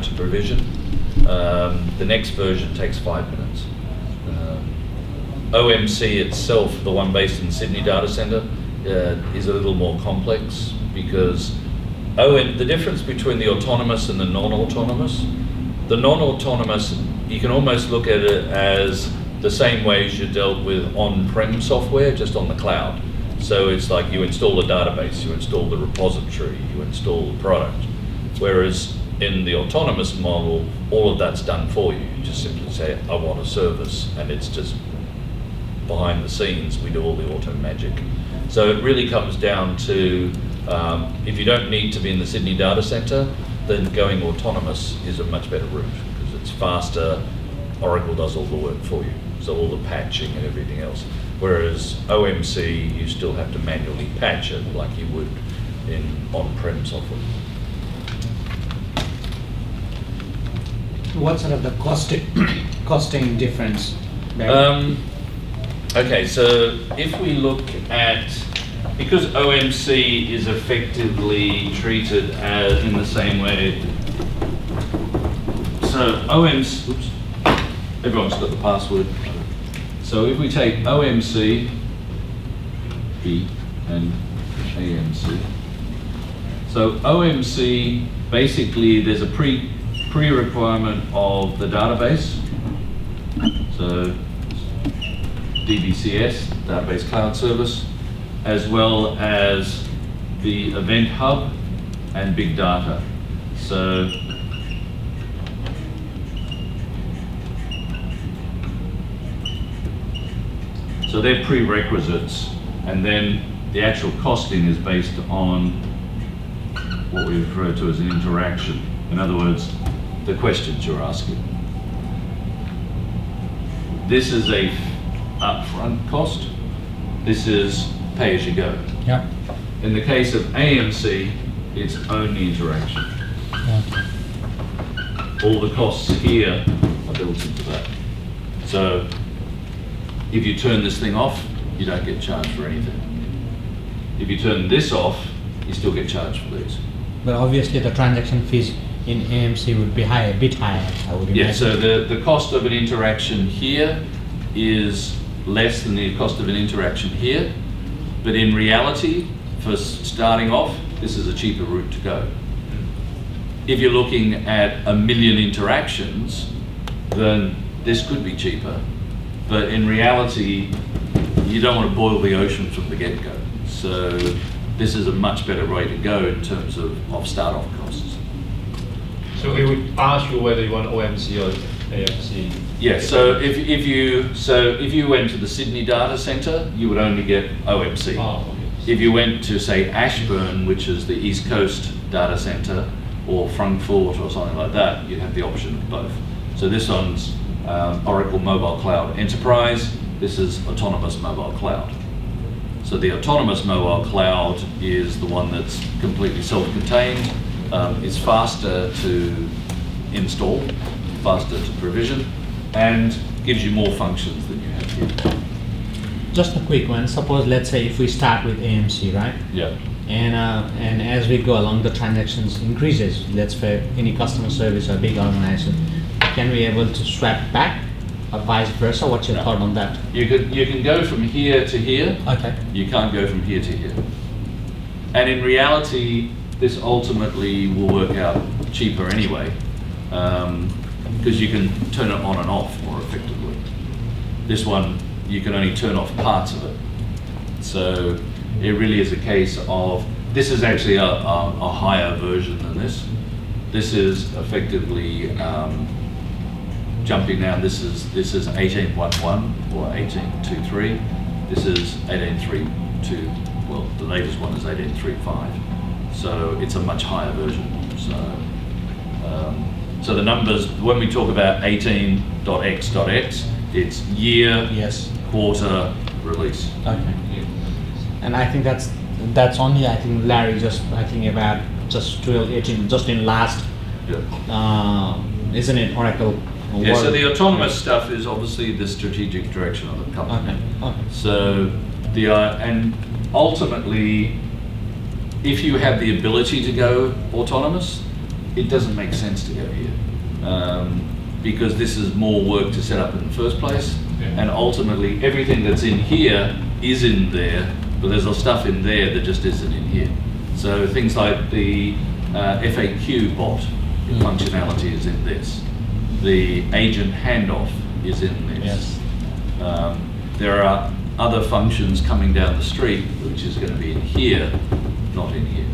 hour to provision. The next version takes 5 minutes. OMC itself, the one based in Sydney data centre, is a little more complex because the difference between the autonomous and the non-autonomous, the non-autonomous, you can almost look at it as the same way as you dealt with on-prem software, just on the cloud. So it's like you install a database, you install the repository, you install the product. Whereas in the autonomous model, all of that's done for you. You just simply say, I want a service, and it's just behind the scenes, we do all the auto magic. So it really comes down to, if you don't need to be in the Sydney data centre, then going autonomous is a much better route, because it's faster, Oracle does all the work for you, so all the patching and everything else. Whereas OMC, you still have to manually patch it like you would in on-prem software. What sort of the costing difference? Okay, so if we look at, because OMC is effectively treated as in the same way, so OMC, oops, everyone's got the password. So if we take OMC, B, and AMC. So OMC, basically there's a pre-requirement of the database. So DBCS, Database Cloud Service, as well as the Event Hub and Big Data. So they're prerequisites, and then the actual costing is based on what we refer to as an interaction. In other words, the questions you're asking. This is a upfront cost. This is pay as you go. Yeah. In the case of AMC, it's only interaction. Okay. All the costs here are built into that. So if you turn this thing off, you don't get charged for anything. If you turn this off, you still get charged for these. But obviously the transaction fees in AMC would be higher, a bit higher, I would imagine. Yeah, so the cost of an interaction here is less than the cost of an interaction here, but in reality, for starting off, this is a cheaper route to go. If you're looking at 1 million interactions, then this could be cheaper, but in reality, you don't want to boil the ocean from the get-go. So this is a much better way to go in terms of start-off costs. So it would ask you whether you want OMC or AMC. Yeah. So if you went to the Sydney data centre, you would only get OMC. Oh, okay. If you went to, say, Ashburn, which is the East Coast data centre, or Frankfurt or something like that, you'd have the option of both. So this one's Oracle Mobile Cloud Enterprise. This is Autonomous Mobile Cloud. So the Autonomous Mobile Cloud is the one that's completely self-contained. It's faster to install, faster to provision, and gives you more functions than you have here. Just a quick one. Suppose, let's say, if we start with AMC, right? Yeah. And as we go along, the transactions increases. Let's say any customer service or big organization, can we able to swap back, or vice versa? What's your thought on that? You can go from here to here. Okay. You can't go from here to here. And in reality, this ultimately will work out cheaper anyway, because you can turn it on and off more effectively. This one, you can only turn off parts of it. So it really is a case of, this is actually a higher version than this. This is effectively jumping down. This is 18.1 or 18.23. This is 18.3.2. Well, the latest one is 18.3.5. So it's a much higher version. So the numbers, when we talk about 18.x.x, it's year, Yes. quarter, release. Okay. And I think that's only, I think Larry just, I think about just 12, 18, just in last, isn't it, Oracle? Yeah, so the autonomous stuff is obviously the strategic direction of the company. Okay. So and ultimately, if you have the ability to go autonomous, it doesn't make sense to go here. Because this is more work to set up in the first place, and ultimately everything that's in here is in there, but there's stuff in there that just isn't in here. So things like the FAQ bot functionality is in this. The agent handoff is in this. Yes. There are other functions coming down the street, which is going to be in here, not in here.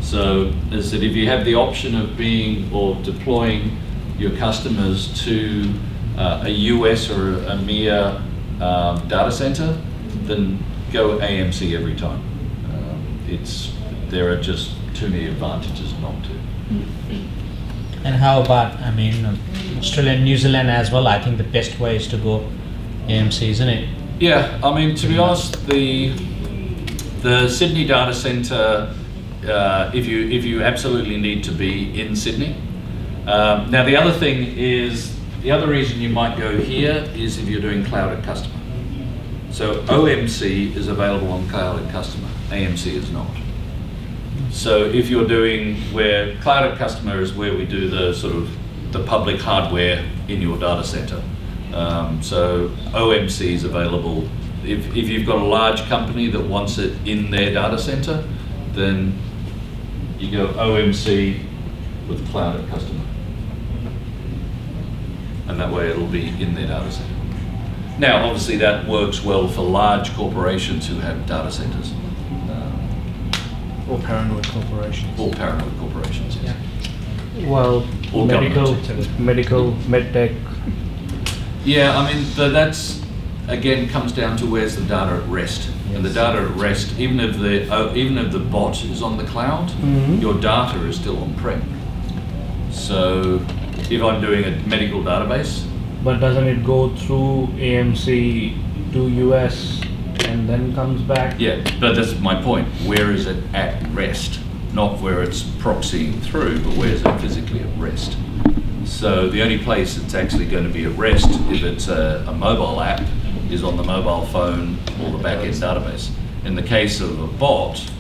So as I said, if you have the option of being or deploying your customers to a US or a EMEA data center, then go AMC every time. There are just too many advantages not to. And how about, I mean, Australia and New Zealand as well, I think the best way is to go AMC, isn't it? Yeah, I mean, to be honest, the Sydney data center, if you absolutely need to be in Sydney. Now the other thing is, the other reason you might go here is if you're doing cloud at customer. So OMC is available on cloud at customer, AMC is not. So if you're doing where cloud at customer is where we do the sort of the public hardware in your data center. So OMC is available. If you've got a large company that wants it in their data center, then you go OMC with cloud at customer. And that way it'll be in their data center. Now, obviously that works well for large corporations who have data centers. Or paranoid corporations. Or paranoid corporations, yes. Yeah. Well, Or medical, government. medtech. Yeah, I mean, that's, again, comes down to where's the data at rest. Yes. And the data at rest, even if the bot is on the cloud, your data is still on-prem. So if I'm doing a medical database. But doesn't it go through AMC to US and then comes back? Yeah, but that's my point. Where is it at rest? Not where it's proxying through, but where is it physically at rest? So the only place it's actually going to be at rest if it's a mobile app is on the mobile phone or the back-end database. In the case of a bot,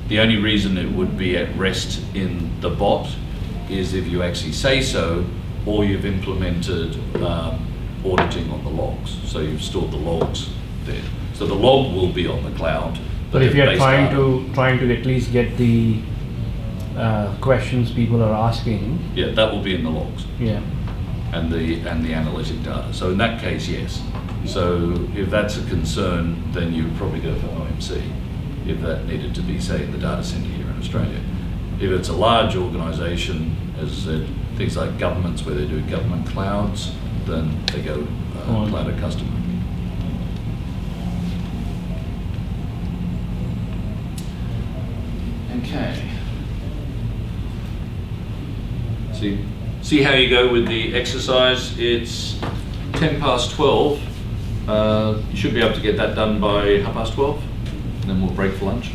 the only reason it would be at rest in the bot is if you actually say so, or you've implemented auditing on the logs. So you've stored the logs there. So the log will be on the cloud. But if you're base trying data- to at least get the questions people are asking, Yeah, that will be in the logs yeah. and the analytic data. So in that case, yes. So if that's a concern, then you would probably go for OMC if that needed to be, say, in the data center here in Australia. If it's a large organization, as I said, things like governments where they do government clouds, then they go cloud at customer. Okay. See how you go with the exercise. It's 12:10. You should be able to get that done by 12:30, and then we'll break for lunch.